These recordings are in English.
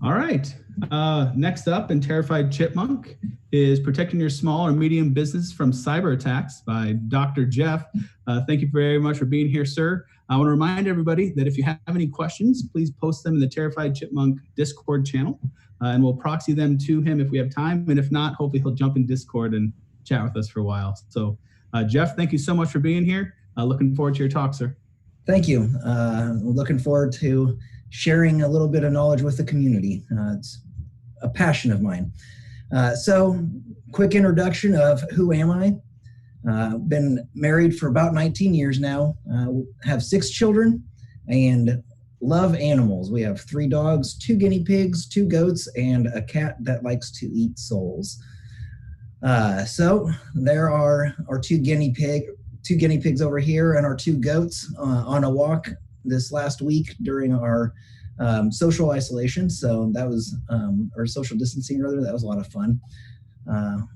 All right. Next up in Terrified Chipmunk is Protecting Your Small or Medium Business from Cyber Attacks by Dr. Jeff. Thank you very much for being here, sir. I want to remind everybody that if you have any questions, please post them in the Terrified Chipmunk Discord channel, and we'll proxy them to him if we have time. And if not, hopefully he'll jump in Discord and chat with us for a while. So, Jeff, thank you so much for being here. Looking forward to your talk, sir. Thank you. Looking forward to sharing a little bit of knowledge with the community. It's a passion of mine. So, quick introduction of who am I? Been married for about 19 years now, have 6 children, and love animals. We have 3 dogs, 2 guinea pigs, 2 goats, and a cat that likes to eat souls. So there are our 2 guinea pigs over here and our 2 goats on a walk this last week during our social isolation. So that was, or social distancing rather, that was a lot of fun.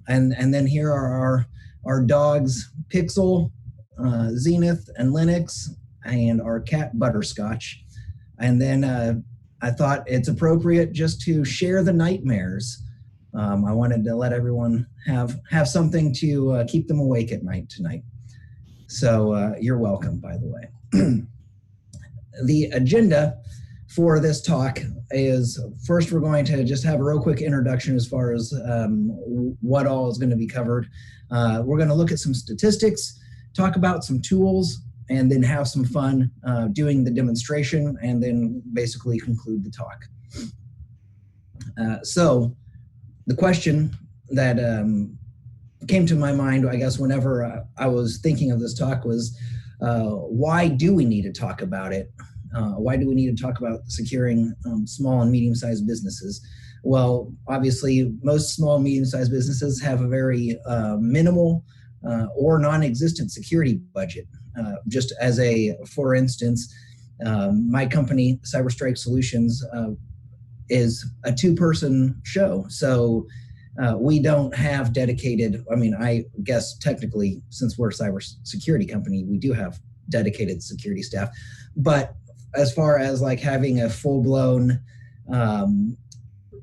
And then here are our dogs, Pixel, Zenith, and Linux, and our cat, Butterscotch. And then I thought it's appropriate just to share the nightmares. I wanted to let everyone have something to keep them awake at night tonight. So you're welcome, by the way. The agenda for this talk is, first we're going to just have a real quick introduction as far as what all is going to be covered. We're going to look at some statistics, talk about some tools, and then have some fun doing the demonstration, and then basically conclude the talk. So the question that came to my mind, I guess, whenever I was thinking of this talk was, why do we need to talk about it? Why do we need to talk about securing small and medium-sized businesses? Well, obviously, most small and medium-sized businesses have a very minimal or non-existent security budget. Just as for instance, my company, Struik Solutions, is a 2-person show. So we don't have dedicated, I guess technically, since we're a cybersecurity company, we do have dedicated security staff. But as far as like having a full-blown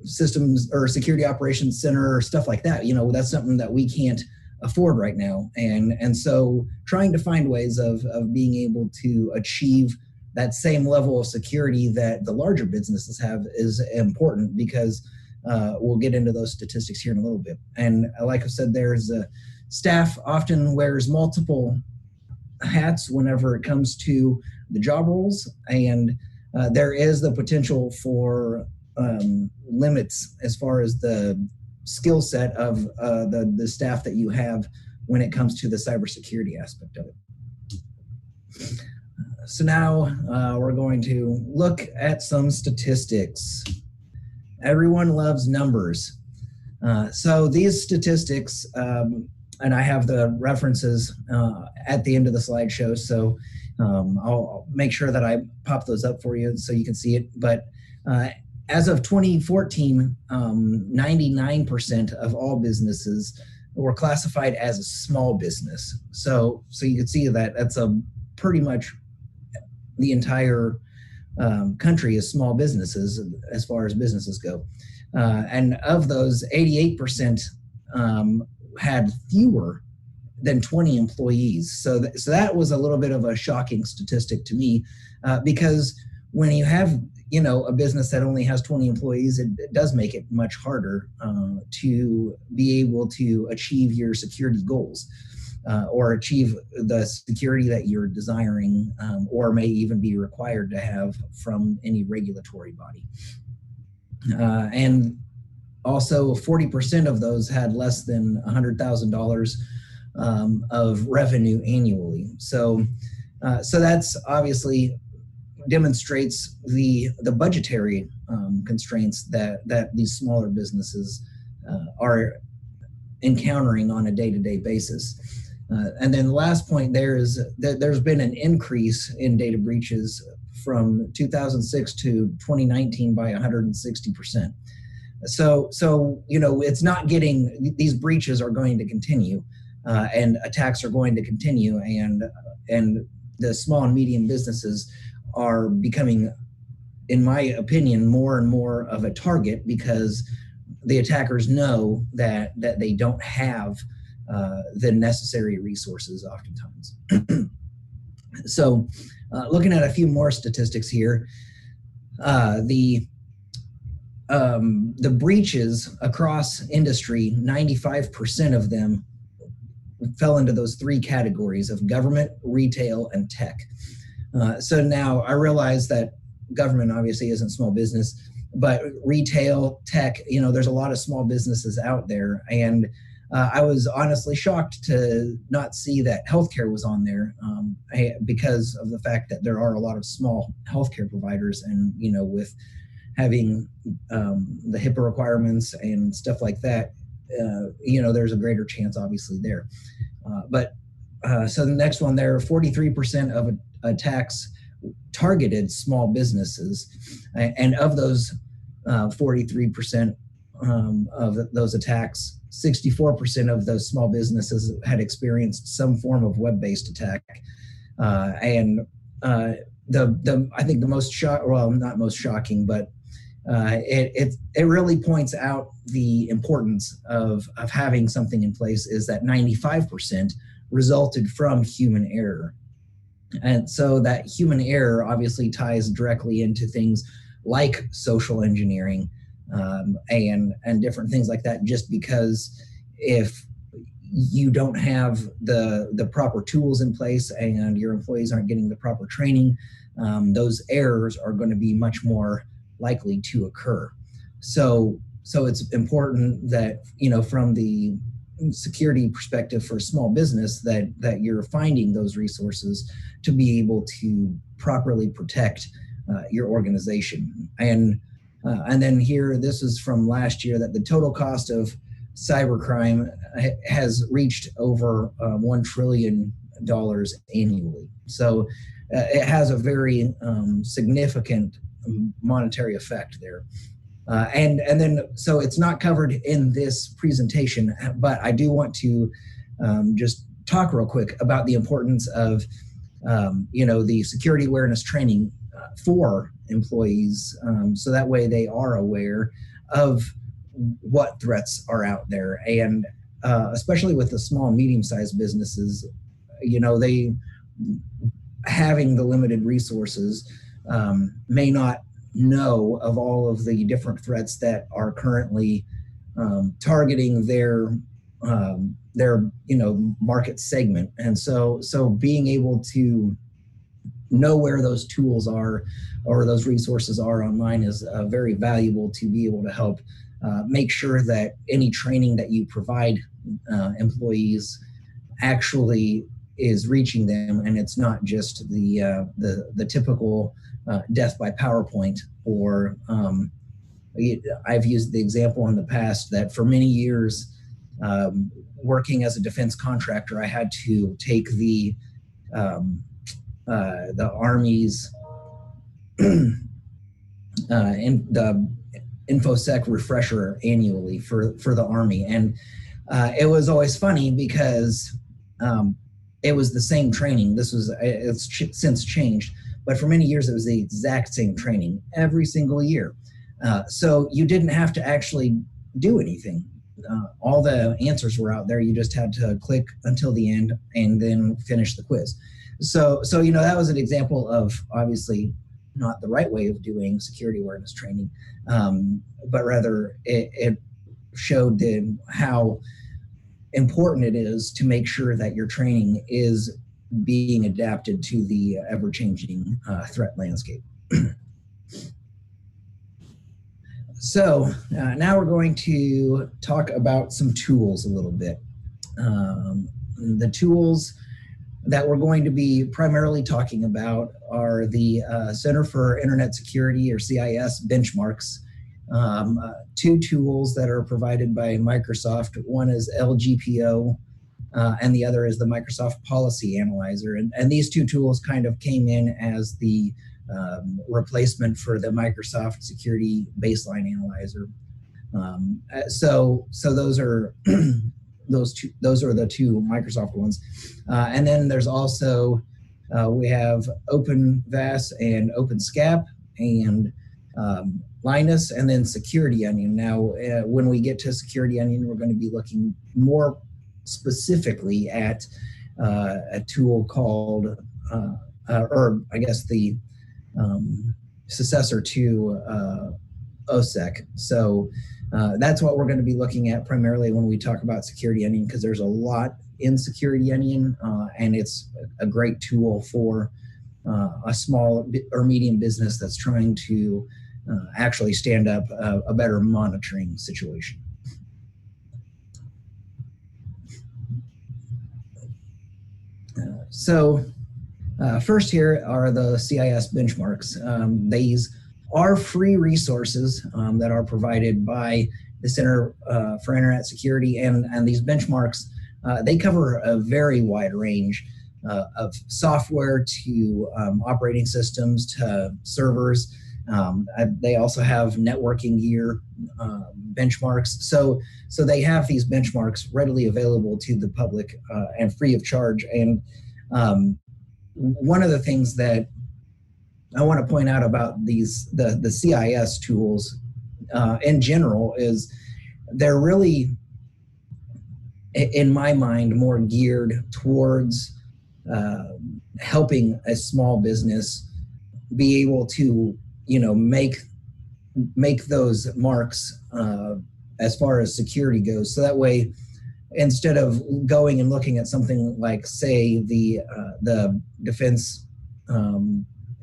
systems or security operations center or stuff like that, that's something that we can't afford right now. And so trying to find ways of being able to achieve that same level of security that the larger businesses have is important, because we'll get into those statistics here in a little bit. And like I said, there's staff often wears multiple hats whenever it comes to the job roles, and there is the potential for limits as far as the skill set of the staff that you have when it comes to the cybersecurity aspect of it. So now we're going to look at some statistics. Everyone loves numbers. So these statistics, and I have the references at the end of the slideshow, so I'll make sure that I pop those up for you so you can see it. But as of 2014, 99% of all businesses were classified as a small business. So you can see that that's pretty much the entire country is small businesses as far as businesses go. And of those, 88% had fewer than 20 employees. So that was a little bit of a shocking statistic to me, because when you have a business that only has 20 employees, it does make it much harder to be able to achieve your security goals or achieve the security that you're desiring or may even be required to have from any regulatory body. And also 40% of those had less than $100,000 of revenue annually. So that's obviously demonstrates the budgetary constraints that these smaller businesses are encountering on a day-to-day basis. And then the last point there is that there's been an increase in data breaches from 2006 to 2019 by 160%. So it's not getting, these breaches are going to continue and attacks are going to continue, and the small and medium businesses are becoming in my opinion, more and more of a target because the attackers know that they don't have the necessary resources oftentimes. So looking at a few more statistics here, the breaches across industry, 95% of them fell into those three categories of government, retail, and tech. So now I realize that government obviously isn't small business, but retail, tech, there's a lot of small businesses out there. And I was honestly shocked to not see that healthcare was on there because of the fact that there are a lot of small healthcare providers, and with having the HIPAA requirements and stuff like that, there's a greater chance obviously there. So the next one there, 43% of attacks targeted small businesses, and of those 43% of those attacks, 64% of those small businesses had experienced some form of web-based attack. I think the most not most shocking, but it really points out the importance of having something in place is that 95% resulted from human error. And so that human error obviously ties directly into things like social engineering and different things like that, just because if you don't have the proper tools in place and your employees aren't getting the proper training, those errors are going to be much more likely to occur. So it's important that, from the security perspective for small business, that you're finding those resources to be able to properly protect your organization. And then here, this is from last year, that the total cost of cybercrime has reached over $1 trillion annually. So it has a very significant monetary effect there. And then, so it's not covered in this presentation, but I do want to just talk real quick about the importance of, the security awareness training for employees, so that way they are aware of what threats are out there. And especially with the small, medium-sized businesses, they having the limited resources may not know of all of the different threats that are currently targeting their market segment. And so being able to know where those tools are or those resources are online is very valuable to be able to help make sure that any training that you provide employees actually is reaching them, and it's not just the typical death by PowerPoint. Or I've used the example in the past that for many years, working as a defense contractor, I had to take the Army's in the InfoSec refresher annually for the Army, and it was always funny because it was the same training. It's since changed, but for many years it was the exact same training every single year. So you didn't have to actually do anything. All the answers were out there. You just had to click until the end and then finish the quiz. So that was an example of obviously not the right way of doing security awareness training, but rather it showed how important it is to make sure that your training is being adapted to the ever-changing threat landscape. So now we're going to talk about some tools a little bit. The tools that we're going to be primarily talking about are the Center for Internet Security, or CIS Benchmarks. Two tools that are provided by Microsoft. One is LGPO, and the other is the Microsoft Policy Analyzer. And these two tools kind of came in as the replacement for the Microsoft Security Baseline Analyzer. So those are those are the two Microsoft ones. And then there's also we have OpenVAS and OpenSCAP. and Linus, and then Security Onion. Now, when we get to Security Onion, we're going to be looking more specifically at a tool called, or I guess the successor to OSEC. So that's what we're going to be looking at primarily when we talk about Security Onion, because there's a lot in Security Onion, and it's a great tool for a small or medium business that's trying to actually stand up a better monitoring situation. So first here are the CIS benchmarks. These are free resources that are provided by the Center for Internet Security, and these benchmarks, they cover a very wide range of software to operating systems to servers. They also have networking gear benchmarks. So they have these benchmarks readily available to the public and free of charge. And one of the things that I want to point out about these the CIS tools in general is they're really, in my mind, more geared towards helping a small business be able to, make those marks as far as security goes. So that way, instead of going and looking at something like, say, the defense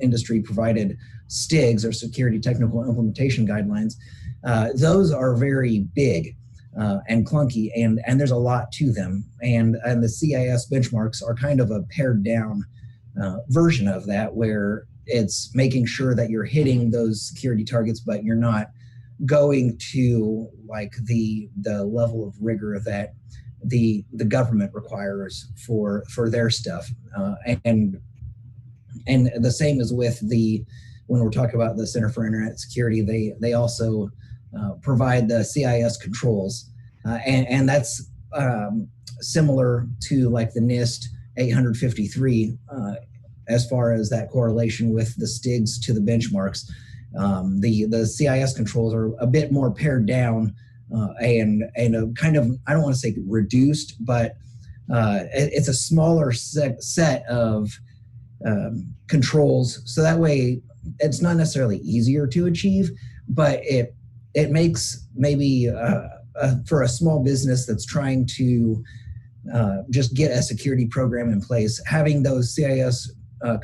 industry provided STIGs, or Security Technical Implementation Guidelines, those are very big and clunky, and there's a lot to them. And the CIS benchmarks are kind of a pared down version of that, where it's making sure that you're hitting those security targets, but you're not going to like the level of rigor that the government requires for their stuff. And the same is with when we're talking about the Center for Internet Security, they also provide the CIS controls, and that's similar to like the NIST 853 as far as that correlation with the STIGs to the benchmarks. The CIS controls are a bit more pared down and a kind of, I don't want to say reduced, but it's a smaller set of controls. So that way it's not necessarily easier to achieve, but it makes maybe for a small business that's trying to just get a security program in place, having those CIS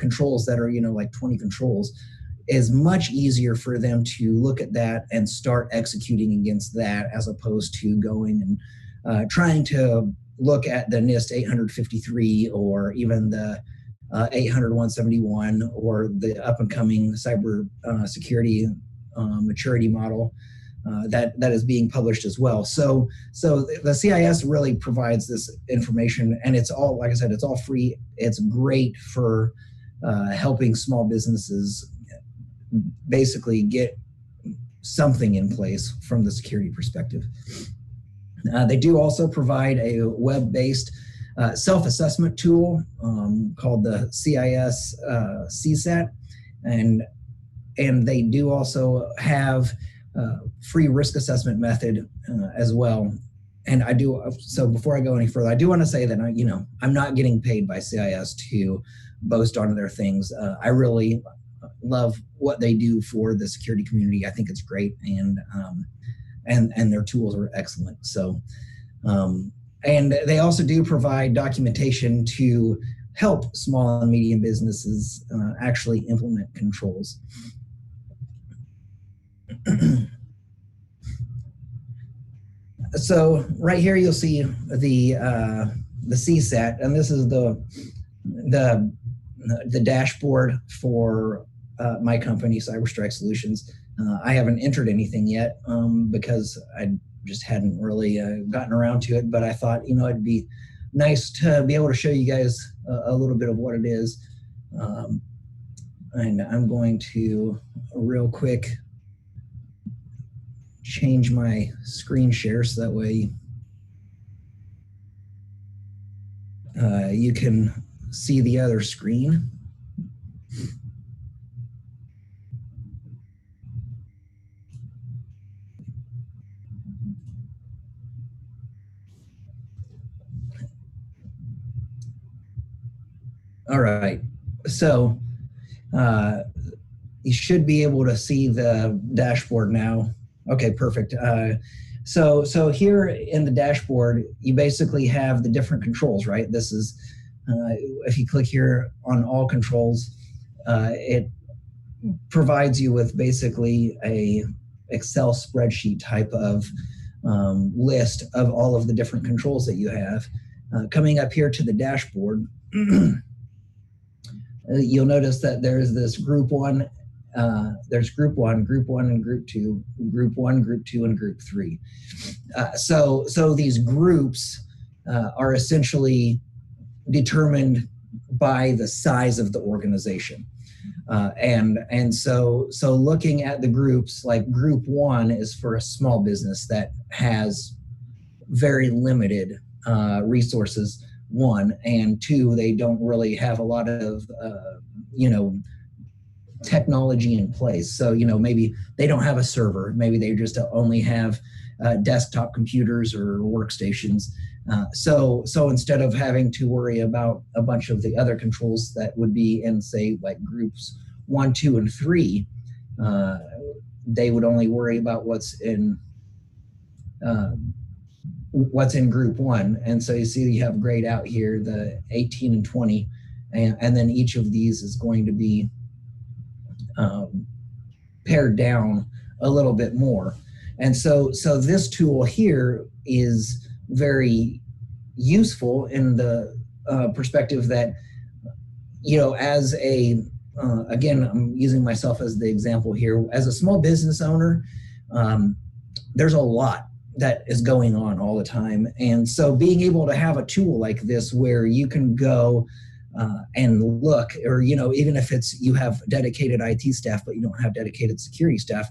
controls that are, like 20 controls, is much easier for them to look at that and start executing against that, as opposed to going and trying to look at the NIST 853 or even the 800-171 or the up and coming cyber security maturity model that is being published as well. So the CIS really provides this information, and it's all, like I said, it's all free. It's great for helping small businesses basically get something in place from the security perspective. They do also provide a web-based self-assessment tool called the CIS CSAT, and they do also have free risk assessment method as well. And so before I go any further, I do want to say that I'm not getting paid by CIS to boast on their things. I really love what they do for the security community. I think it's great, and their tools are excellent. So, and they also do provide documentation to help small and medium businesses actually implement controls. So right here you'll see the CSAT, and this is the dashboard for my company, Struik Solutions. I haven't entered anything yet because I just hadn't really gotten around to it, but I thought, it'd be nice to be able to show you guys a little bit of what it is. And I'm going to real quick change my screen share so that way you can see the other screen. All right. So you should be able to see the dashboard now. Okay, perfect. So here in the dashboard, you basically have the different controls, right? This is, if you click here on all controls, it provides you with basically a Excel spreadsheet type of list of all of the different controls that you have. Coming up here to the dashboard, you'll notice that there's this group one. There's group one, and group two, group one, group two, and group three. So these groups are essentially determined by the size of the organization. And so looking at the groups, like group one is for a small business that has very limited resources, one, and two, they don't really have a lot of, technology in place. So, maybe they don't have a server, maybe they just only have desktop computers or workstations. So instead of having to worry about a bunch of the other controls that would be in, say, like groups 1, 2, and 3, they would only worry about what's in group 1. And so you see you have grayed out here the 18 and 20, and then each of these is going to be pared down a little bit more. And so this tool here is very useful in the perspective that, as a, again, I'm using myself as the example here, as a small business owner, there's a lot that is going on all the time. And so being able to have a tool like this where you can go and look, or, even if it's you have dedicated IT staff, but you don't have dedicated security staff,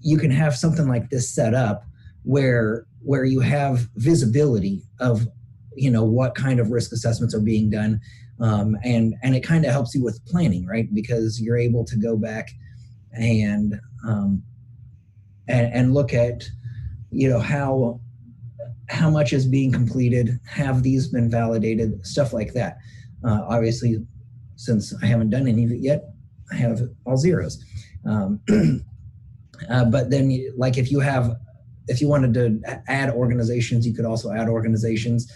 you can have something like this set up where you have visibility of, what kind of risk assessments are being done. And it kind of helps you with planning, right? Because you're able to go back and look at, how much is being completed, have these been validated, stuff like that. Obviously, since I haven't done any of it yet, I have all zeros. But then, like, if you wanted to add organizations, you could also add organizations.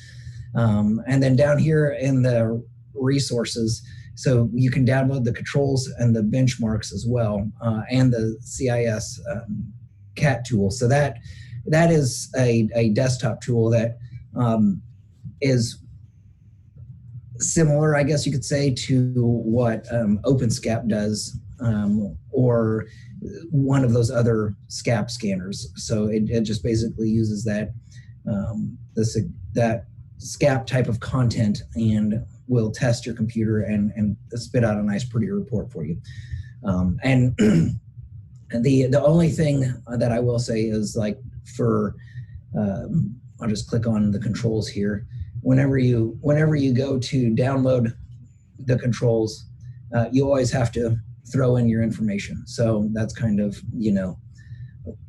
And then down here in the resources, so you can download the controls and the benchmarks as well, and the CIS CAT tool. So that is a desktop tool that is similar, I guess you could say, to what OpenSCAP does, or one of those other SCAP scanners. So it just basically uses that that SCAP type of content and will test your computer and spit out a nice, pretty report for you. And the only thing that I will say is, like, for I'll just click on the controls here. Whenever you go to download the controls, you always have to throw in your information. So that's kind of,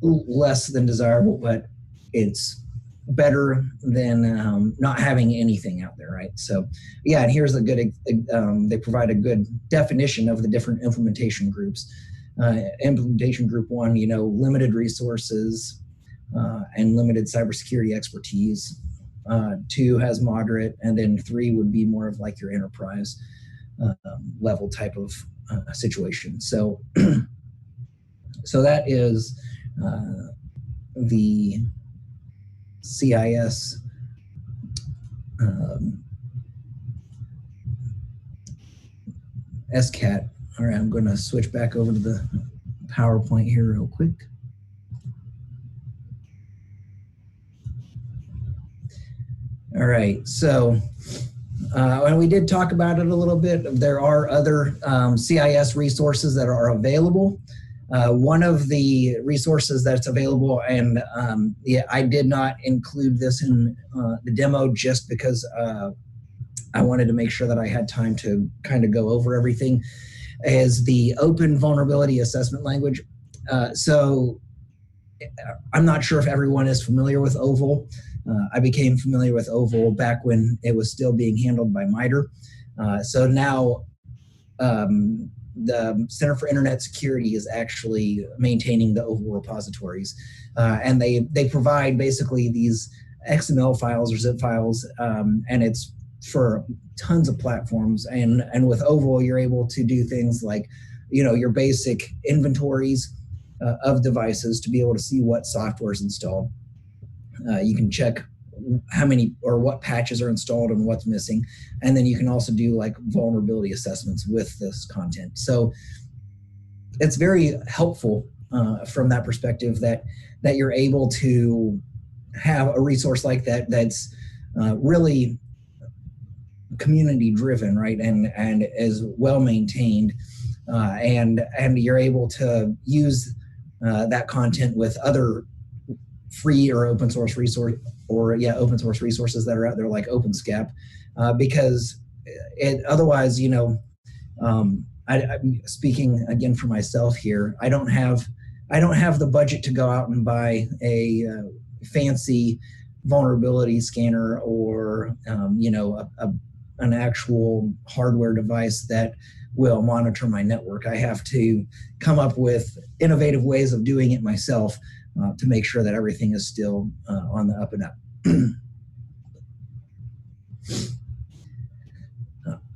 less than desirable, but it's better than not having anything out there, right? So yeah, and here's a good, they provide a good definition of the different implementation groups. Implementation group 1, limited resources and limited cybersecurity expertise. 2 has moderate, and then 3 would be more of like your enterprise level type of situation. So, so that is the CIS SCAT. All right, I'm going to switch back over to the PowerPoint here real quick. All right, so and we did talk about it a little bit. There are other CIS resources that are available. One of the resources that's available, and yeah, I did not include this in the demo just because I wanted to make sure that I had time to kind of go over everything, is the Open Vulnerability Assessment Language. So I'm not sure if everyone is familiar with OVAL. I became familiar with OVAL back when it was still being handled by MITRE. So now the Center for Internet Security is actually maintaining the overall repositories, and they provide basically these XML files or zip files, and it's for tons of platforms. And with Oval, you're able to do things like, your basic inventories of devices to be able to see what software is installed. You can check how many or what patches are installed and what's missing. And then you can also do like vulnerability assessments with this content. So it's very helpful from that perspective that you're able to have a resource like that that's really community driven, right? And is well maintained. And you're able to use that content with other free or open source resources that are out there like OpenSCAP, because otherwise, I'm speaking again for myself here. I don't have the budget to go out and buy a fancy vulnerability scanner or an actual hardware device that will monitor my network. I have to come up with innovative ways of doing it myself to make sure that everything is still on the up and up.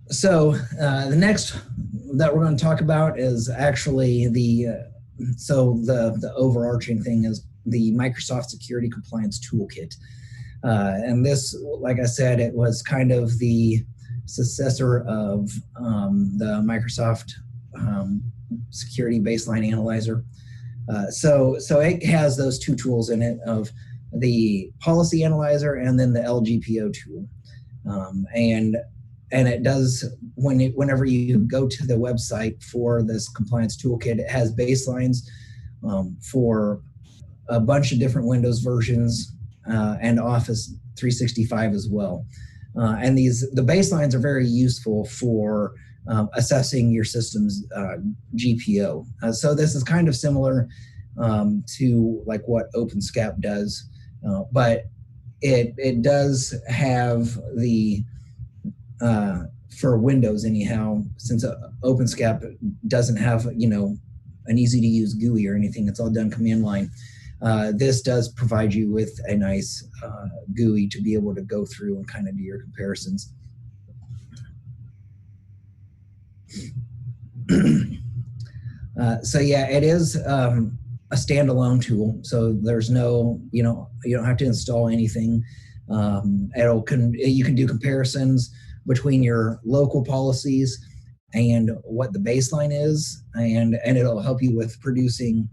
So the next that we're going to talk about is actually the overarching thing is the Microsoft Security Compliance Toolkit. And this, like I said, it was kind of the successor of the Microsoft Security Baseline Analyzer. So it has those two tools in it of the Policy Analyzer and then the LGPO tool. And it does, whenever you go to the website for this compliance toolkit, it has baselines for a bunch of different Windows versions and Office 365 as well. And the baselines are very useful for assessing your system's GPO. So this is kind of similar to like what OpenSCAP does, but it does have the for Windows anyhow, since OpenSCAP doesn't have an easy to use GUI or anything, it's all done command line. This does provide you with a nice GUI to be able to go through and kind of do your comparisons. So yeah, it is a standalone tool. So there's no, you don't have to install anything. You can do comparisons between your local policies and what the baseline is, and it'll help you with producing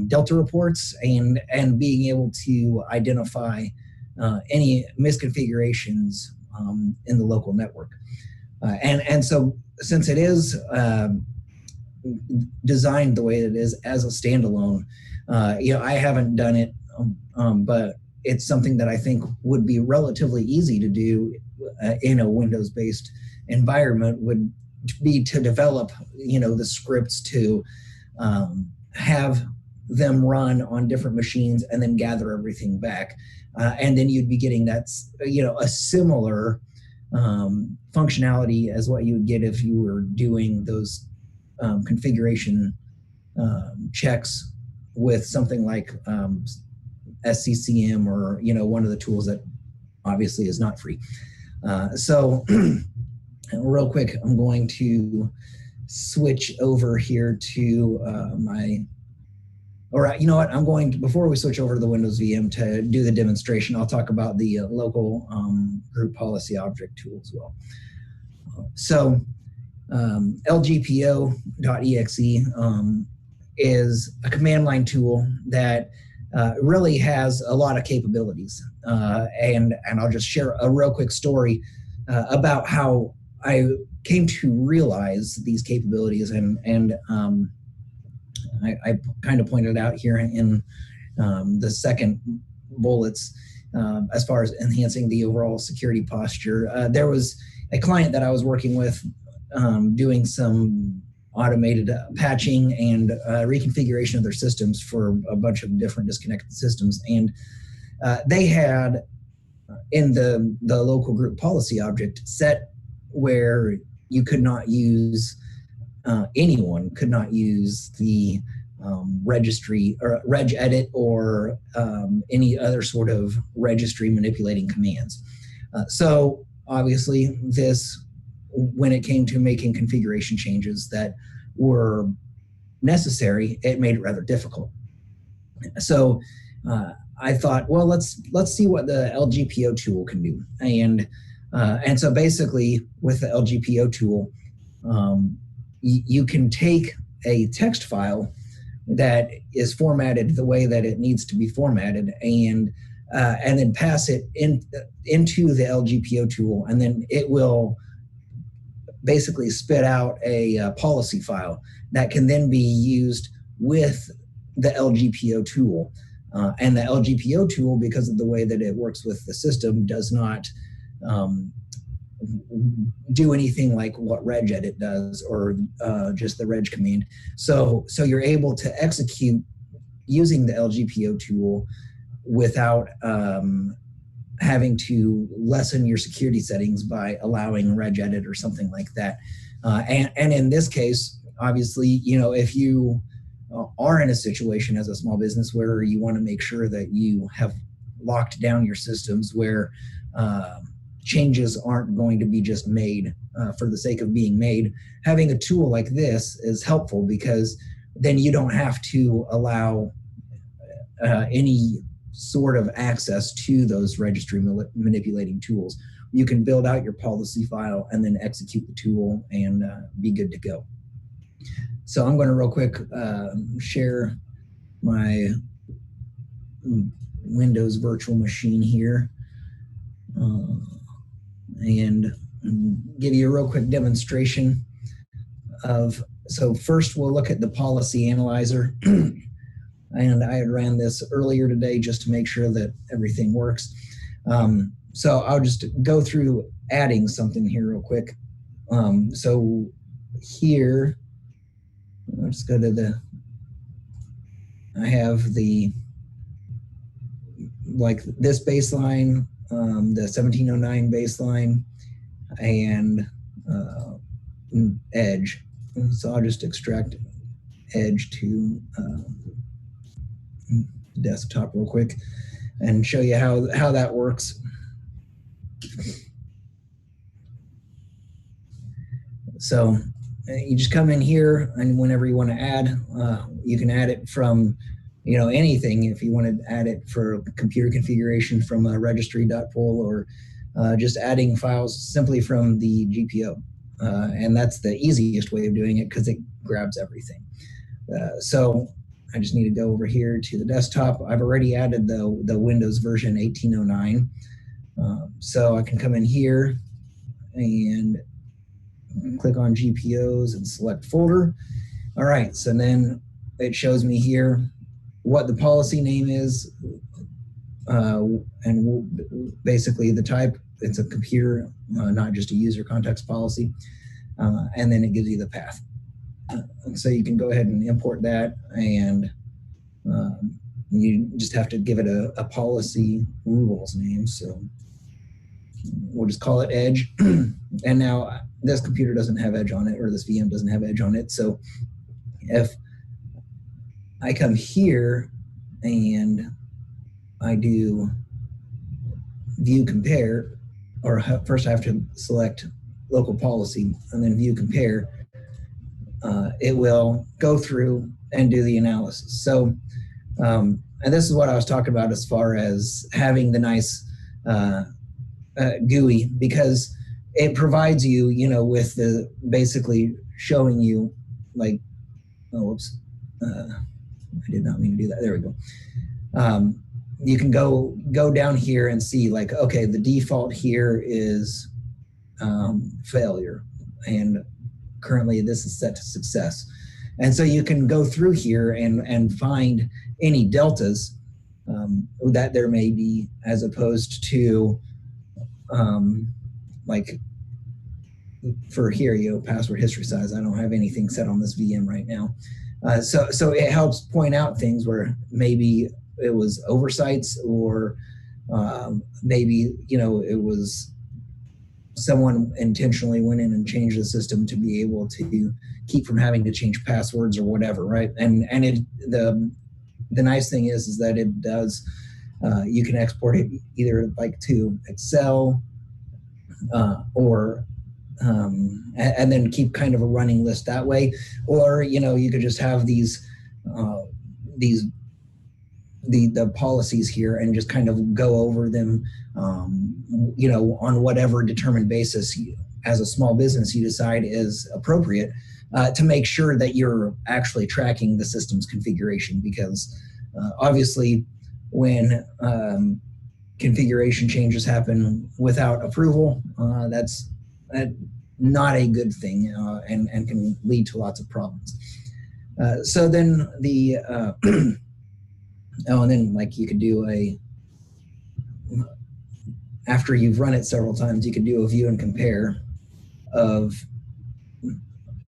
Delta reports and being able to identify any misconfigurations in the local network. And so since it is designed the way it is as a standalone, I haven't done it, but it's something that I think would be relatively easy to do in a Windows-based environment, would be to develop, the scripts to have them run on different machines and then gather everything back. And then you'd be getting that, a similar functionality as what you would get if you were doing those configuration checks with something like SCCM or, one of the tools that obviously is not free. So real quick, I'm going to switch over here to all right, you know what? I'm going to, before we switch over to the Windows VM to do the demonstration, I'll talk about the local group policy object tool as well. So lgpo.exe is a command line tool that really has a lot of capabilities. And I'll just share a real quick story about how I came to realize these capabilities, and I kind of pointed out here in the second bullets as far as enhancing the overall security posture. There was a client that I was working with doing some automated patching and reconfiguration of their systems for a bunch of different disconnected systems. And they had in the local group policy object set where you could not use, anyone could not use the registry or reg edit or any other sort of registry manipulating commands. So obviously this, when it came to making configuration changes that were necessary, it made it rather difficult. So I thought, well, let's see what the LGPO tool can do. And so basically with the LGPO tool, you can take a text file that is formatted the way that it needs to be formatted, and then pass it into the LGPO tool, and then it will basically spit out a policy file that can then be used with the LGPO tool. And the LGPO tool, because of the way that it works with the system, does not do anything like what regedit does, or just the reg command. So you're able to execute using the LGPO tool without having to lessen your security settings by allowing regedit or something like that. And in this case, obviously, if you are in a situation as a small business where you want to make sure that you have locked down your systems, where changes aren't going to be just made for the sake of being made, having a tool like this is helpful, because then you don't have to allow any sort of access to those registry manipulating tools. You can build out your policy file and then execute the tool and be good to go. So I'm going to real quick share my Windows virtual machine here and give you a real quick demonstration of, so first we'll look at the policy analyzer. And I had ran this earlier today just to make sure that everything works. So I'll just go through adding something here real quick. So here, let's go to I have like this baseline, the 1709 baseline, and edge. So I'll just extract edge to desktop real quick and show you how that works. So you just come in here, and whenever you want to add, you can add it from anything. If you want to add it for computer configuration from a registry.pull, or just adding files simply from the GPO. And that's the easiest way of doing it because it grabs everything. So I just need to go over here to the desktop. I've already added the Windows version 1809. So I can come in here and click on GPOs and select folder. All right, so then it shows me here what the policy name is, and basically the type. It's a computer, not just a user context policy. And then it gives you the path. So you can go ahead and import that, and you just have to give it a policy rules name. So we'll just call it Edge. And now this computer doesn't have Edge on it, or this VM doesn't have Edge on it. So if I come here and I do view compare, or first I have to select local policy and then view compare, it will go through and do the analysis. So, and this is what I was talking about as far as having the nice GUI, because it provides you, with the basically showing you like, oh, whoops, I did not mean to do that. There we go. You can go down here and see like, okay, the default here is failure, and currently this is set to success. And so you can go through here and find any deltas that there may be, as opposed to like for here, password history size. I don't have anything set on this VM right now. So it helps point out things where maybe it was oversights, or maybe, it was someone intentionally went in and changed the system to be able to keep from having to change passwords or whatever, right? And the nice thing is that it does, you can export it either like to Excel or and then keep kind of a running list that way, or you could just have these the policies here and just kind of go over them, on whatever determined basis as a small business you decide is appropriate, to make sure that you're actually tracking the system's configuration, because obviously when configuration changes happen without approval, that's not a good thing, and can lead to lots of problems. So then the and then like you could do after you've run it several times, you could do a view and compare of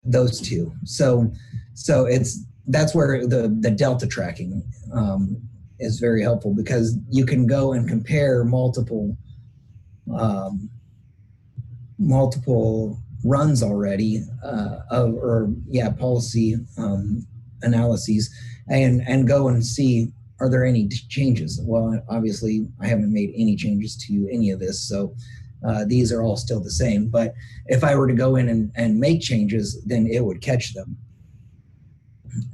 those two. So that's where the delta tracking is very helpful, because you can go and compare multiple runs already policy analyses, and go and see, are there any changes? Well, obviously I haven't made any changes to any of this, so these are all still the same. But if I were to go in and make changes, then it would catch them.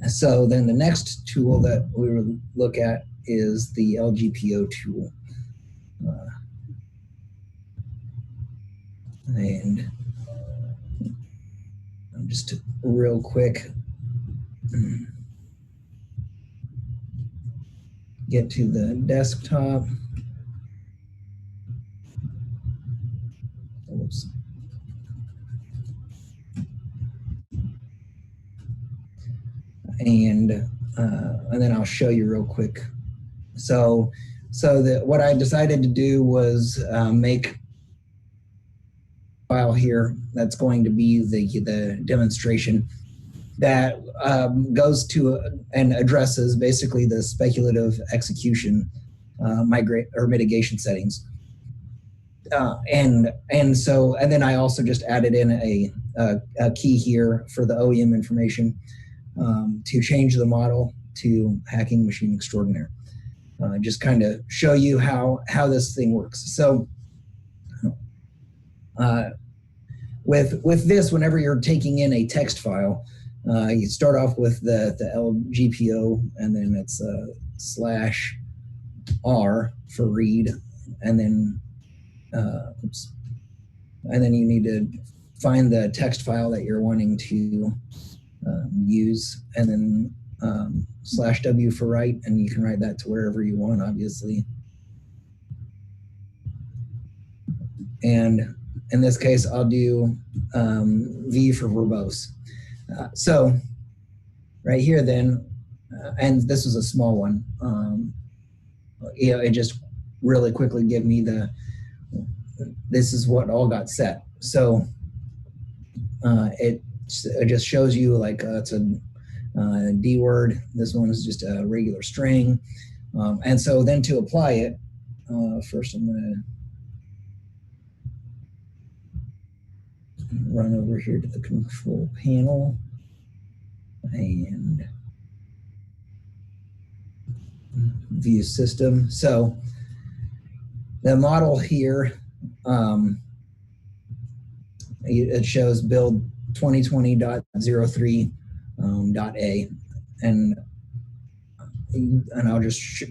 So then the next tool that we would look at is the LGPO tool. And just real quick, get to the desktop. Oops. And then I'll show you real quick. So what I decided to do was make a file here that's going to be the demonstration that goes to and addresses basically the speculative execution mitigation settings. And then I also just added in a key here for the OEM information to change the model to hacking machine extraordinaire. Just kind of show you how this thing works. So with this, whenever you're taking in a text file, you start off with the LGPO, and then it's /R for read, and then and then you need to find the text file that you're wanting to use, and then /W for write, and you can write that to wherever you want, obviously. And in this case, I'll do V for verbose. So right here then, and this was a small one, it just really quickly give me this is what all got set. So it just shows you like it's a D word. This one is just a regular string. And so then to apply it, first I'm going to run over here to the control panel and view system. So the model here, it shows build 2020.03.A, and I'll just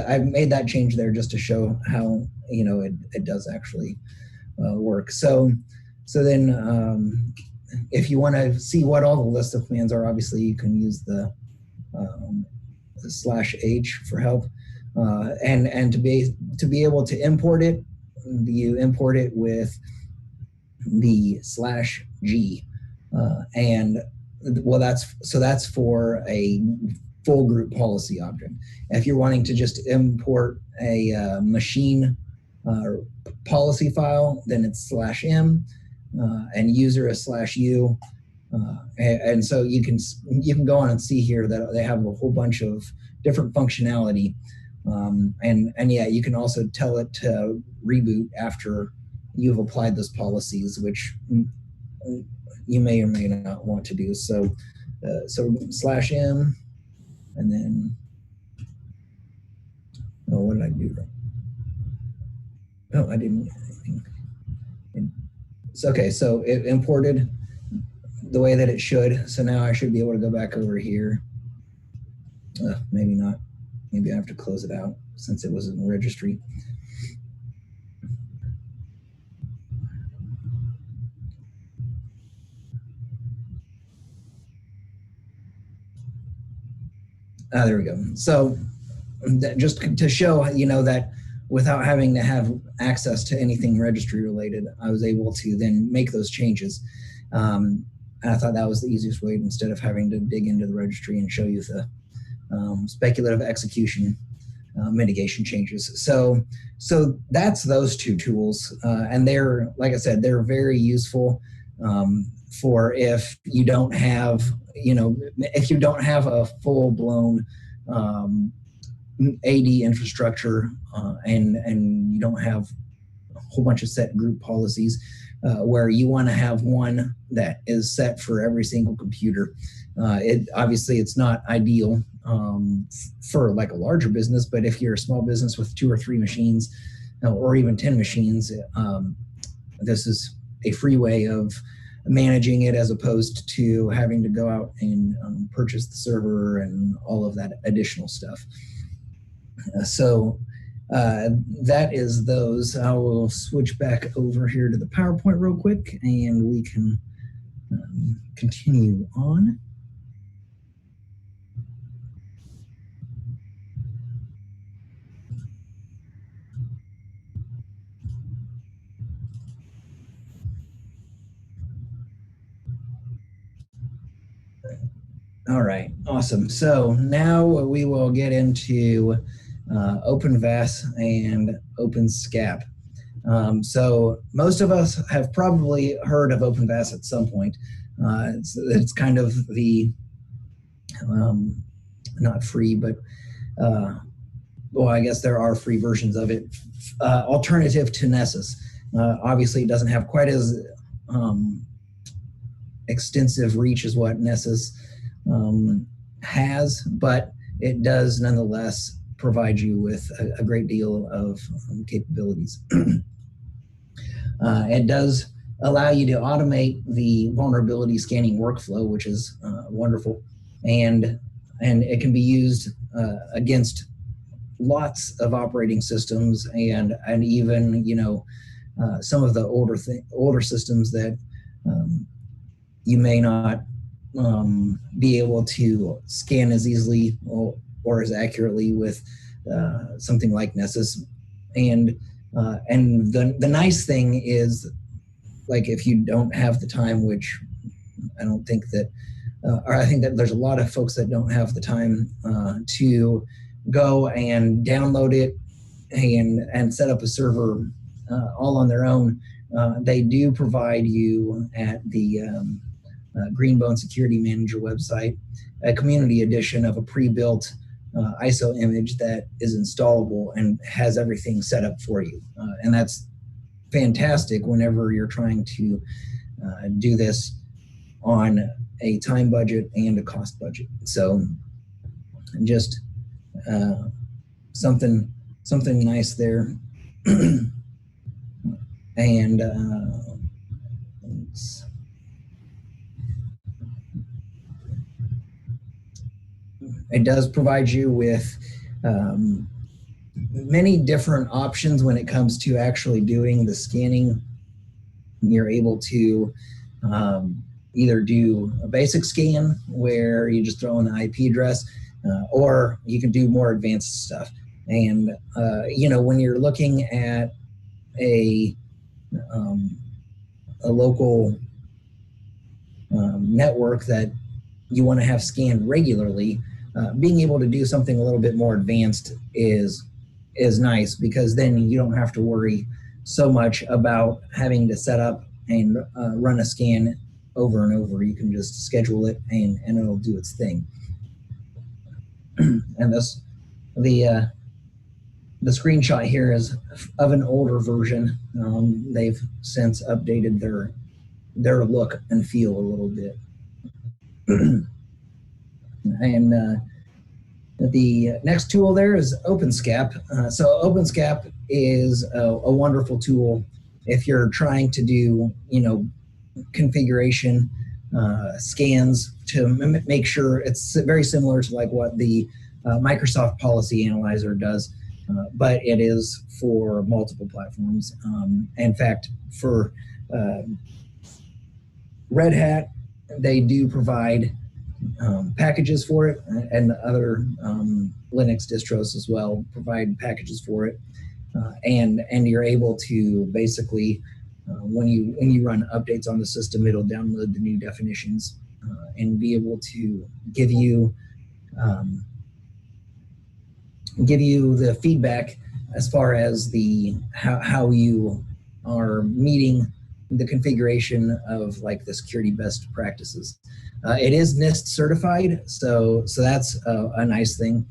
I've made that change there just to show how it does actually work. So then if you want to see what all the list of commands are, obviously you can use the /H for help, and to be able to import it, you import it with the /G, and well, that's for a full group policy object. If you're wanting to just import a machine policy file, then it's /M, and user is /U, and so you can go on and see here that they have a whole bunch of different functionality, and yeah, you can also tell it to reboot after you've applied those policies, which you may or may not want to do. So, /m, and then, oh, what did I do? Oh, I didn't get anything. It's okay, so it imported the way that it should. So now I should be able to go back over here. Maybe not. Maybe I have to close it out since it was in the registry. There we go. So just to show, that without having to have access to anything registry related, I was able to then make those changes. And I thought that was the easiest way, instead of having to dig into the registry and show you the speculative execution mitigation changes. So that's those two tools. And they're, like I said, they're very useful for if you don't have, if you don't have a full-blown AD infrastructure and you don't have a whole bunch of set group policies, where you want to have one that is set for every single computer. Obviously it's not ideal for like a larger business, but if you're a small business with 2 or 3 machines, or even 10 machines, this is a free way of managing it, as opposed to having to go out and purchase the server and all of that additional stuff. So that is those. I will switch back over here to the PowerPoint real quick, and we can continue on. All right, awesome. So now we will get into OpenVAS and OpenSCAP. So most of us have probably heard of OpenVAS at some point. It's kind of the, not free, but, well, I guess there are free versions of it, alternative to Nessus. Obviously, it doesn't have quite as extensive reach as what Nessus has, but it does nonetheless provide you with a great deal of capabilities. It does allow you to automate the vulnerability scanning workflow, which is wonderful, and it can be used against lots of operating systems, and even some of the older systems that you may not be able to scan as easily or as accurately with something like Nessus. And the nice thing is, like, if you don't have the time, which I don't think that, or I think that there's a lot of folks that don't have the time to go and download it and set up a server all on their own, they do provide you at the Greenbone Security Manager website a community edition of a pre-built ISO image that is installable and has everything set up for you. And that's fantastic whenever you're trying to do this on a time budget and a cost budget. So just something nice there. And it does provide you with many different options when it comes to actually doing the scanning. You're able to either do a basic scan where you just throw in the IP address, or you can do more advanced stuff. And when you're looking at a local network that you want to have scanned regularly, being able to do something a little bit more advanced is nice, because then you don't have to worry so much about having to set up and run a scan over and over. You can just schedule it and it'll do its thing. And the screenshot here is of an older version. They've since updated their look and feel a little bit. And the next tool there is OpenSCAP. So OpenSCAP is a wonderful tool if you're trying to do, configuration scans to make sure. It's very similar to like what the Microsoft Policy Analyzer does, but it is for multiple platforms. In fact, for Red Hat, they do provide packages for it, and other Linux distros as well provide packages for it, and you're able to basically when you run updates on the system, it'll download the new definitions and be able to give you the feedback as far as the how you are meeting the configuration of like the security best practices. It is NIST certified, so that's a nice thing,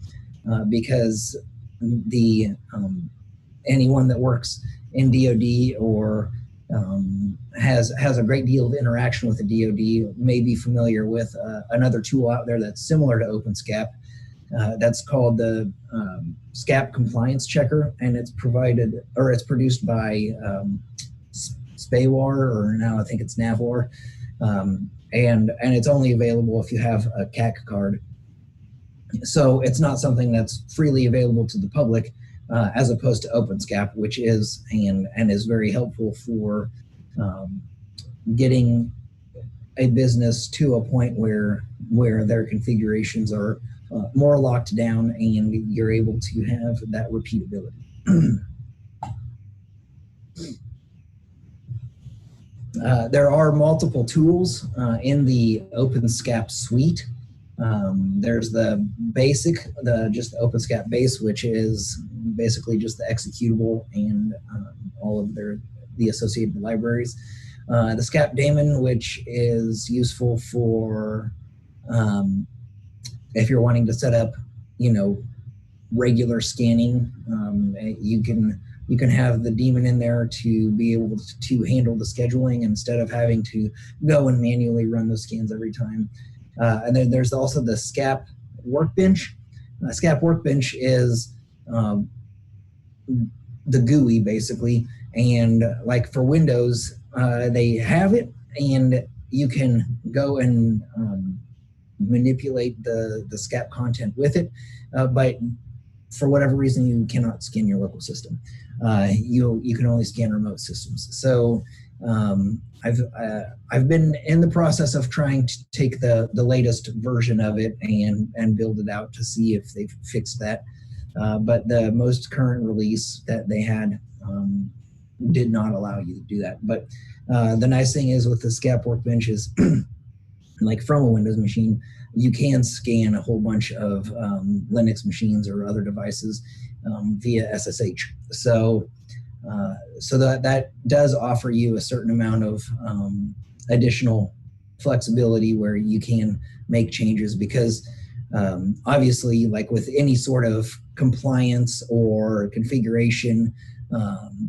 because the anyone that works in DoD or has a great deal of interaction with the DoD may be familiar with another tool out there that's similar to OpenSCAP. That's called the SCAP Compliance Checker, and it's produced by SPAWAR, or now I think it's NAVWAR, and it's only available if you have a CAC card. So it's not something that's freely available to the public, as opposed to OpenSCAP, which is and is very helpful for getting a business to a point where their configurations are more locked down and you're able to have that repeatability. There are multiple tools in the OpenSCAP suite. There's the basic, just the OpenSCAP base, which is basically just the executable and all of the associated libraries. The SCAP daemon, which is useful for if you're wanting to set up, regular scanning. You can have the daemon in there to be able to handle the scheduling instead of having to go and manually run those scans every time. And then there's also the SCAP workbench. SCAP workbench is the GUI basically, and like for Windows, they have it, and you can go and manipulate the SCAP content with it, but for whatever reason you cannot scan your local system. You can only scan remote systems. So I've been in the process of trying to take the latest version of it and build it out to see if they've fixed that. But the most current release that they had did not allow you to do that. But the nice thing is with the SCAP workbench is like from a Windows machine, you can scan a whole bunch of Linux machines or other devices via SSH. So that does offer you a certain amount of additional flexibility where you can make changes, because obviously, like with any sort of compliance or configuration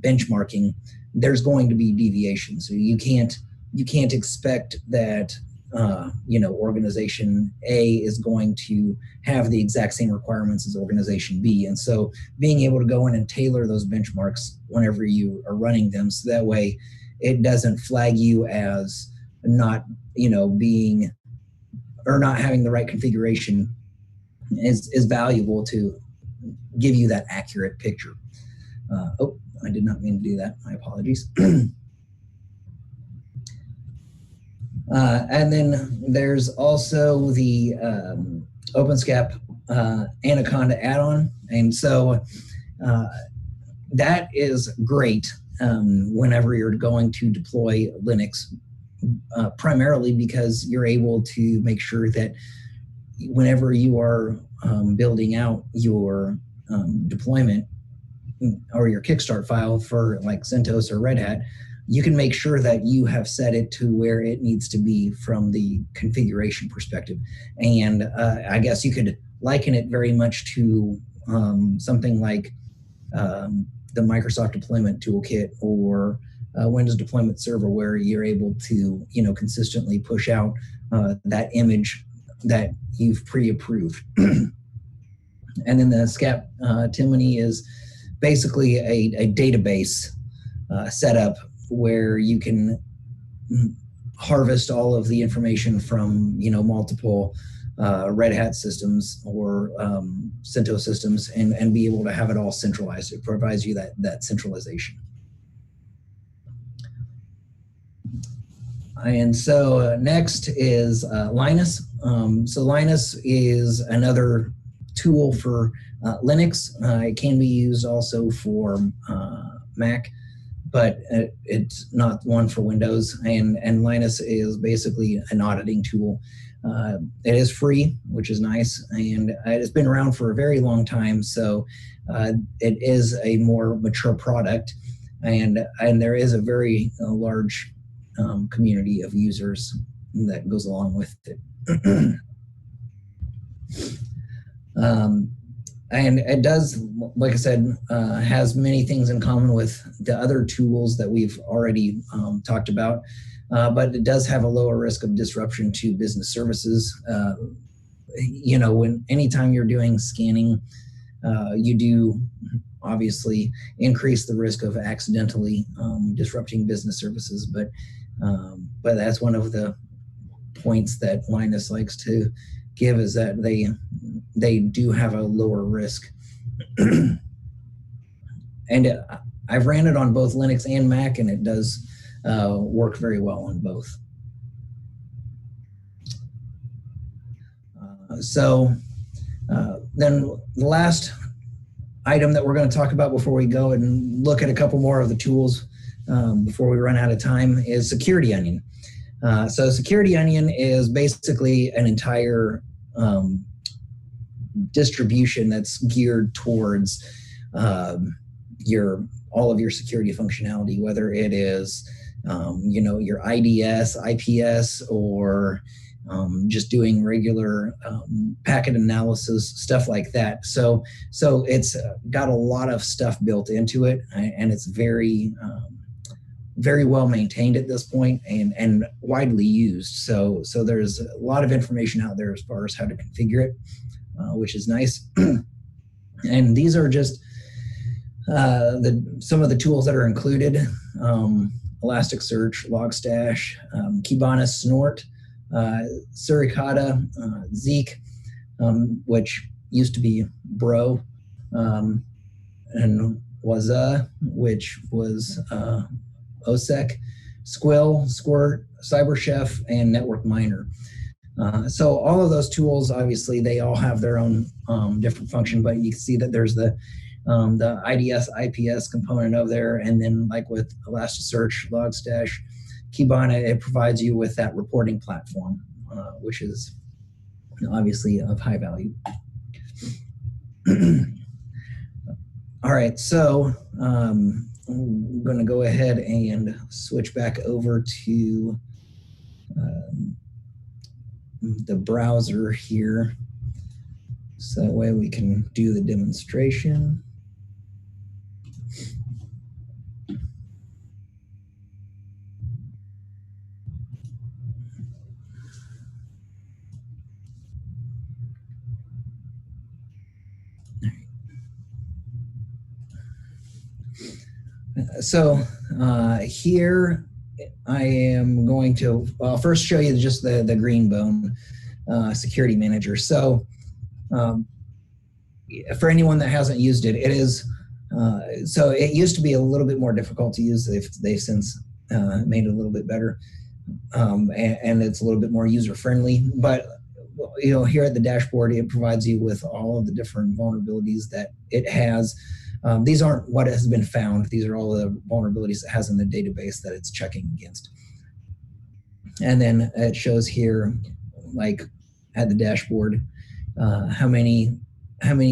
benchmarking, there's going to be deviation. So you can't expect that organization A is going to have the exact same requirements as organization B. And so being able to go in and tailor those benchmarks whenever you are running them, so that way it doesn't flag you as not, being or not having the right configuration is valuable to give you that accurate picture. I did not mean to do that. My apologies. And then there's also the OpenSCAP Anaconda add-on. And so that is great whenever you're going to deploy Linux, primarily because you're able to make sure that whenever you are building out your deployment or your Kickstart file for like CentOS or Red Hat, you can make sure that you have set it to where it needs to be from the configuration perspective. And I guess you could liken it very much to something like the Microsoft Deployment Toolkit or Windows Deployment Server, where you're able to, consistently push out that image that you've pre-approved. And then the SCAP Timony is basically a database setup where you can harvest all of the information from, multiple Red Hat systems or CentOS systems and be able to have it all centralized. It provides you that centralization. And so next is Linus. So Linus is another tool for Linux. It can be used also for Mac, but it's not one for Windows. And Linus is basically an auditing tool. It is free, which is nice, and it's been around for a very long time. So it is a more mature product, and there is a very large community of users that goes along with it. And it does, like I said, has many things in common with the other tools that we've already talked about, but it does have a lower risk of disruption to business services. Anytime you're doing scanning, you do obviously increase the risk of accidentally disrupting business services, but that's one of the points that Linus likes to give, is that they do have a lower risk. And I've ran it on both Linux and Mac, and it does work very well on both. Then the last item that we're going to talk about before we go and look at a couple more of the tools before we run out of time is Security Onion. So Security Onion is basically an entire distribution that's geared towards all of your security functionality, whether it is your IDS, IPS, or just doing regular packet analysis, stuff like that. So it's got a lot of stuff built into it, and it's very very well maintained at this point and widely used. So there's a lot of information out there as far as how to configure it, which is nice. And these are just some of the tools that are included: Elasticsearch, Logstash, Kibana Snort, Suricata, Zeek, which used to be Bro, and Waza, which was OSEC, Squill, Squirt, CyberChef, and Network Miner. So all of those tools, obviously, they all have their own different function, but you can see that there's the IDS, IPS component of there, and then like with Elasticsearch, Logstash, Kibana, it provides you with that reporting platform, which is obviously of high value. All right, so I'm going to go ahead and switch back over to the browser here, so that way we can do the demonstration. So here I am going to first show you just the Greenbone Security Manager. So for anyone that hasn't used it, it is so it used to be a little bit more difficult to use. They've since made it a little bit better, and it's a little bit more user friendly. But here at the dashboard, it provides you with all of the different vulnerabilities that it has. These aren't what has been found. These are all the vulnerabilities it has in the database that it's checking against. And then it shows here, like at the dashboard, how many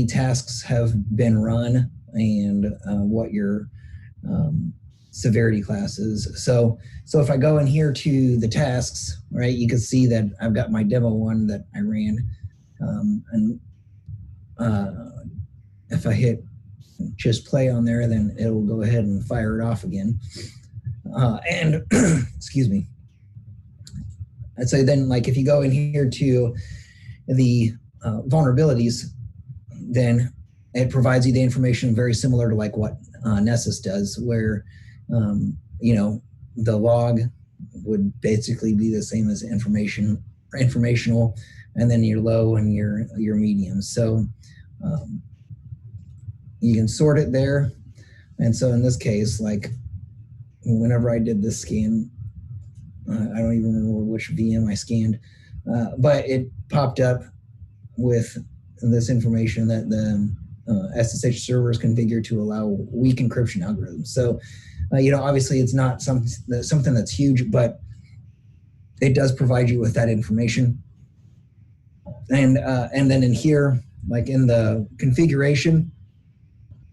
tasks have been run and what your severity class is. So if I go in here to the tasks, right, you can see that I've got my demo one that I ran, and if I hit just play on there, then it'll go ahead and fire it off again. And excuse me. I'd say then, like, if you go in here to the vulnerabilities, then it provides you the information very similar to like what Nessus does, where the log would basically be the same as informational, and then your low and your medium. So you can sort it there. And so in this case, like whenever I did this scan, I don't even remember which VM I scanned, but it popped up with this information that the SSH server is configured to allow weak encryption algorithms. So, obviously it's not something that's huge, but it does provide you with that information. And then in here, like in the configuration,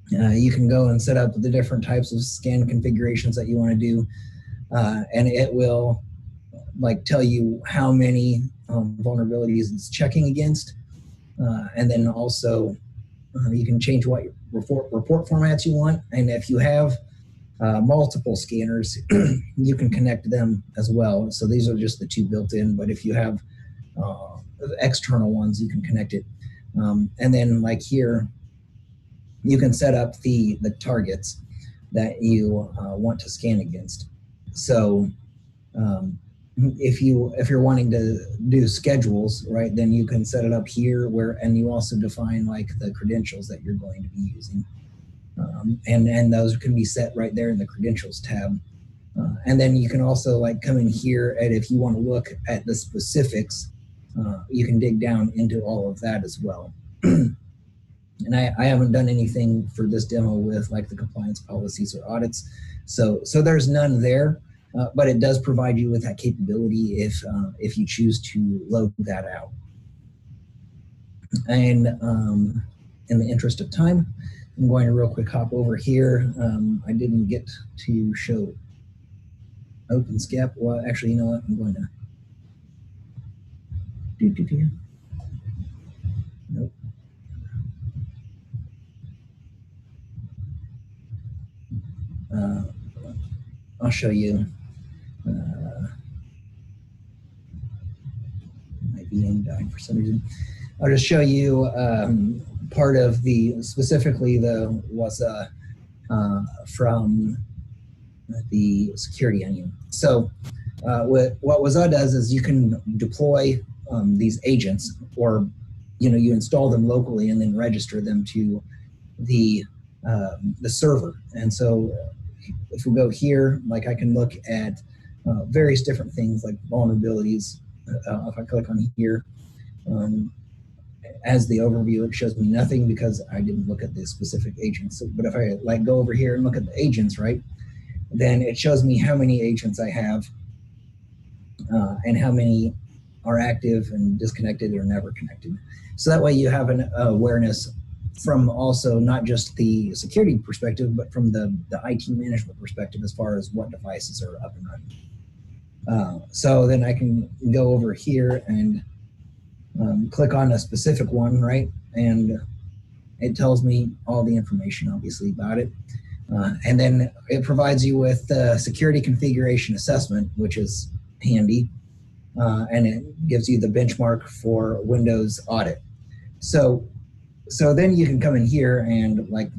you can go and set up the different types of scan configurations that you want to do, and it will like tell you how many vulnerabilities it's checking against, and then also you can change what report formats you want, and if you have multiple scanners, you can connect them as well. So these are just the two built in, but if you have external ones, you can connect it. And then like here, you can set up the targets that you want to scan against. So if you're wanting to do schedules, right, then you can set it up here and you also define like the credentials that you're going to be using. And those can be set right there in the credentials tab. And then you can also like come in here, and if you want to look at the specifics, you can dig down into all of that as well. And I haven't done anything for this demo with like the compliance policies or audits. So there's none there, but it does provide you with that capability if you choose to load that out. And in the interest of time, I'm going to real quick hop over here. I didn't get to show OpenSCAP. Well, actually, you know what? I'm going to Nope. I'll show you. My VM died for some reason. I'll just show you part of specifically the WASA from the security onion. So what WASA does is you can deploy these agents, or you install them locally and then register them to the server. And so if we go here, like I can look at various different things like vulnerabilities. If I click on here, as the overview, it shows me nothing because I didn't look at the specific agents. So, but if I like go over here and look at the agents, right, then it shows me how many agents I have and how many are active and disconnected or never connected. So that way you have an awareness from also not just the security perspective, but from the IT management perspective as far as what devices are up and running. So then I can go over here and click on a specific one, right? And it tells me all the information, obviously, about it. And then it provides you with the security configuration assessment, which is handy. And it gives you the benchmark for Windows audit. So then you can come in here and like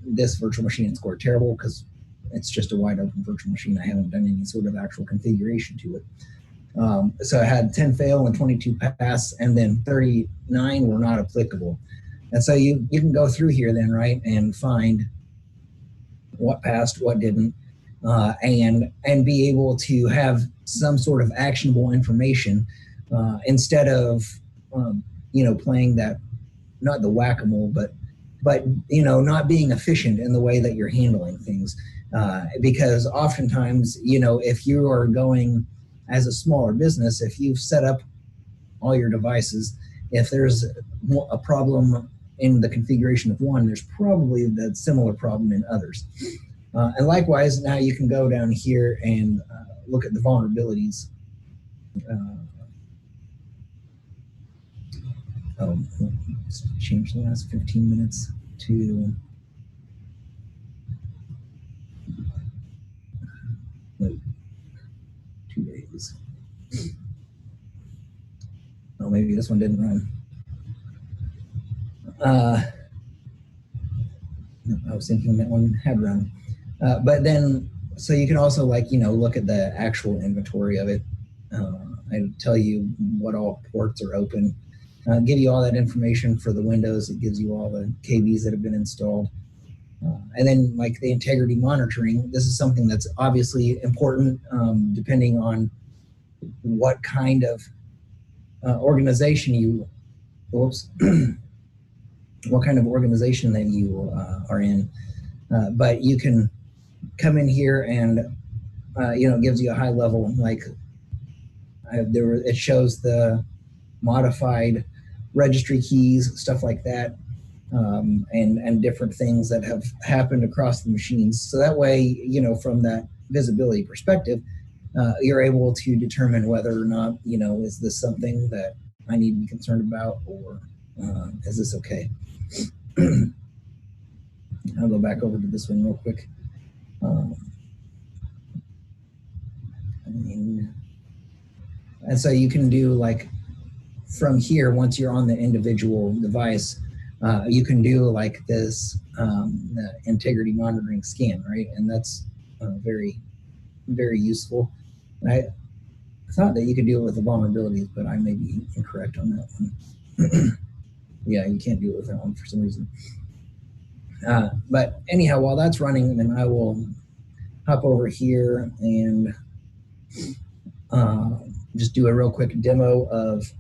this virtual machine scored terrible because it's just a wide open virtual machine. I haven't done any sort of actual configuration to it. So I had 10 fail and 22 pass, and then 39 were not applicable. And so you can go through here then, right, and find what passed, what didn't, and be able to have some sort of actionable information instead of playing that, not the whack-a-mole, but not being efficient in the way that you're handling things, because oftentimes if you are going as a smaller business, if you've set up all your devices, if there's a problem in the configuration of one, there's probably that similar problem in others. And likewise, now you can go down here and look at the vulnerabilities. Let's change the last 15 minutes to keys. Oh, maybe this one didn't run. I was thinking that one had run. But then, so you can also look at the actual inventory of it. I tell you what all ports are open. Give you all that information for the Windows. It gives you all the KVs that have been installed. And then the integrity monitoring, this is something that's obviously important depending on what kind of organization you, what kind of organization that you are in. But you can come in here and, it gives you a high level, it shows the modified registry keys, stuff like that. And different things that have happened across the machines. So that way, from that visibility perspective, you're able to determine whether or not, is this something that I need to be concerned about, or is this okay? I'll go back over to this one real quick. And so you can do from here, once you're on the individual device, you can do this the integrity monitoring scan, right? And that's very, very useful. And I thought that you could do it with the vulnerabilities, but I may be incorrect on that one. Yeah, you can't do it with that one for some reason. But anyhow, while that's running, then I will hop over here and just do a real quick demo of,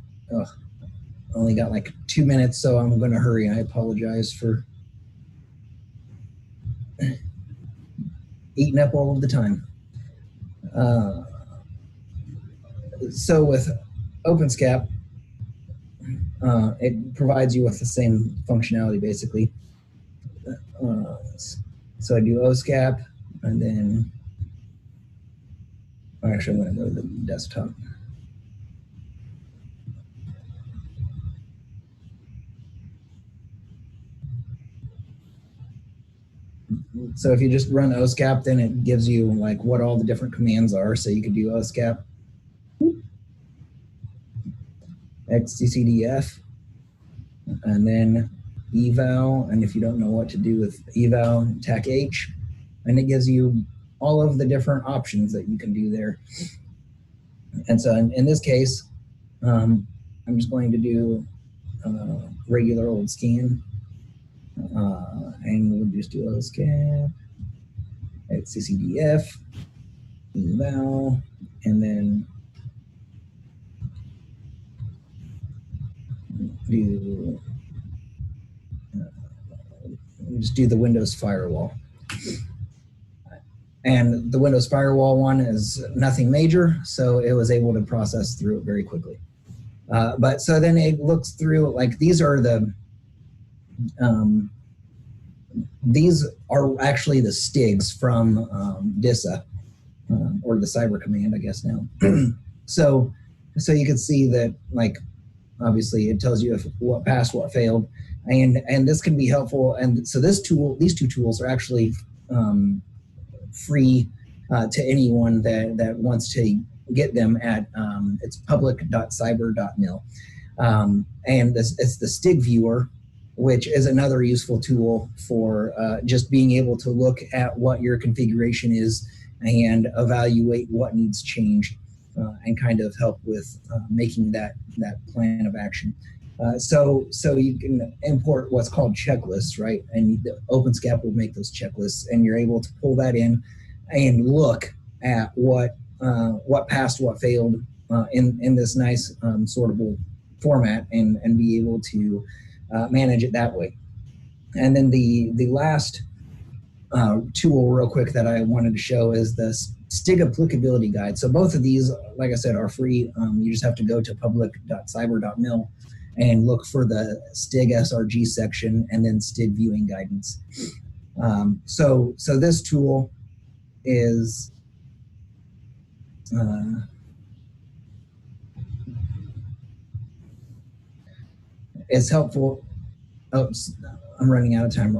only got 2 minutes, so I'm going to hurry. I apologize for eating up all of the time. So with OpenSCAP, it provides you with the same functionality, basically. So I do OSCAP, and then, actually I'm going to go to the desktop. So if you just run OSCAP, then it gives you what all the different commands are. So you could do OSCAP xccdf, and then eval, and if you don't know what to do with eval, TAC-H, and it gives you all of the different options that you can do there. And so in this case, I'm just going to do regular old scan, and we'll just do OSCAP xccdf, eval, and then just do the Windows firewall. And the Windows firewall one is nothing major, so it was able to process through it very quickly. But so then it looks through, these are the, these are actually the STIGs from DISA, or the Cyber Command, I guess now. So you can see that, obviously it tells you if what passed, what failed, and this can be helpful. And so these two tools are actually free to anyone that wants to get them at it's public.cyber.mil. And it's the STIG viewer, which is another useful tool for just being able to look at what your configuration is and evaluate what needs changed, and kind of help with making that plan of action. So you can import what's called checklists, right? And the OpenSCAP will make those checklists, and you're able to pull that in and look at what passed, what failed in this nice sortable format, and be able to manage it that way. And then the last tool real quick that I wanted to show is the STIG applicability guide. So both of these, like I said, are free. You just have to go to public.cyber.mil and look for the STIG SRG section and then STIG viewing guidance. So this tool is helpful. Oh, I'm running out of time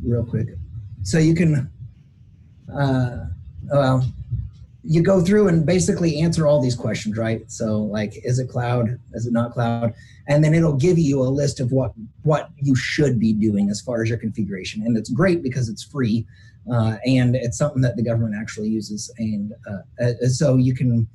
real quick. So you can, well, you go through and basically answer all these questions, right? So like, is it cloud? Is it not cloud? And then it'll give you a list of what you should be doing as far as your configuration. And it's great because it's free, and it's something that the government actually uses. And so you can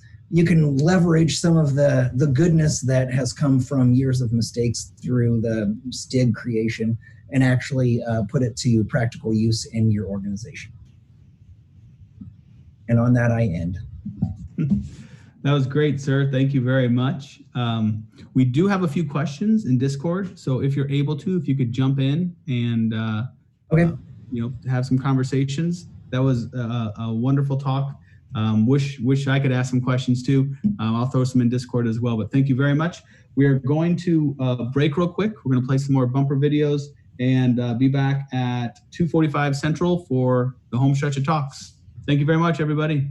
leverage some of the goodness that has come from years of mistakes through the STIG creation and actually put it to practical use in your organization. And on that, I end. That was great, sir. Thank you very much. We do have a few questions in Discord, so if you're able to, if you could jump in and have some conversations. That was a wonderful talk. Wish I could ask some questions too. I'll throw some in Discord as well. But thank you very much. We are going to break real quick. We're going to play some more bumper videos and be back at 2:45 Central for the home stretch of talks. Thank you very much, everybody.